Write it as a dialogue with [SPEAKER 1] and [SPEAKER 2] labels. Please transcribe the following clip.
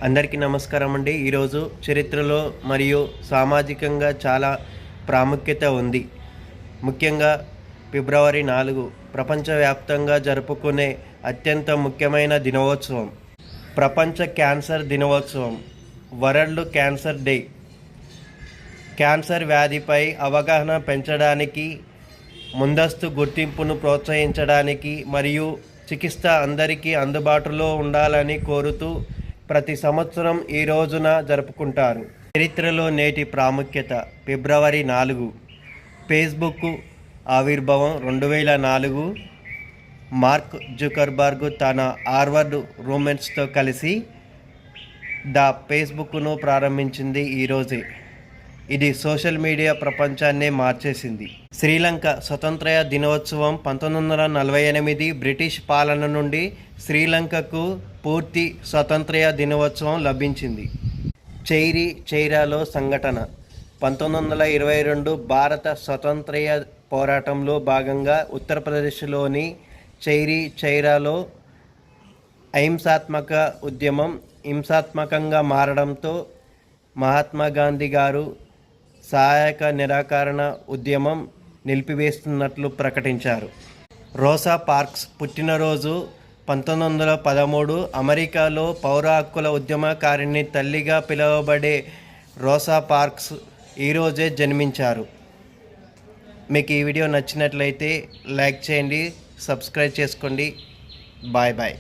[SPEAKER 1] అందరికీ నమస్కారం అండి. ఈరోజు చరిత్రలో మరియు సామాజికంగా చాలా ప్రాముఖ్యత ఉంది. ముఖ్యంగా ఫిబ్రవరి 4 ప్రపంచవ్యాప్తంగా జరుపుకునే అత్యంత ముఖ్యమైన దినోత్సవం. ప్రపంచ క్యాన్సర్ దినోత్సవం, వరల్డ్ క్యాన్సర్ డే. క్యాన్సర్ వ్యాధిపై అవగాహన పెంచడానికి, ముందస్తు గుర్తింపును ప్రోత్సహించడానికి మరియు చికిత్స అందరికీ అందుబాటులో ఉండాలని కోరుతూ ప్రతి సంవత్సరం ఈ రోజున జరుపుకుంటారు. చరిత్రలో నేటి ప్రాముఖ్యత. ఫిబ్రవరి 4 ఫేస్బుక్ ఆవిర్భావం 2004. మార్క్ జుకర్బర్గ్ తన హార్వర్డ్ రూమ్మేట్స్తో కలిసి ఫేస్బుక్ను ప్రారంభించింది ఈరోజే. ఇది సోషల్ మీడియా ప్రపంచాన్నే మార్చేసింది. శ్రీలంక స్వతంత్ర దినోత్సవం 1948 బ్రిటిష్ పాలన నుండి శ్రీలంకకు పూర్తి స్వతంత్ర దినోత్సవం లభించింది. చైరాలో సంఘటన. 1922 భారత స్వతంత్ర పోరాటంలో భాగంగా ఉత్తరప్రదేశ్లోని చైరాలో అహింసాత్మక ఉద్యమం హింసాత్మకంగా మారడంతో మహాత్మా గాంధీ గారు సహాయక నిరాకరణ ఉద్యమం నిలిపివేస్తున్నట్లు ప్రకటించారు. రోసా పార్క్స్ పుట్టినరోజు 1913. అమెరికాలో పౌర హక్కుల ఉద్యమకారిణి తల్లిగా పిలువబడే రోసా పార్క్స్ ఈరోజే జన్మించారు. మీకు ఈ వీడియో నచ్చినట్లయితే లైక్ చేయండి, సబ్స్క్రైబ్ చేసుకోండి. Bye bye.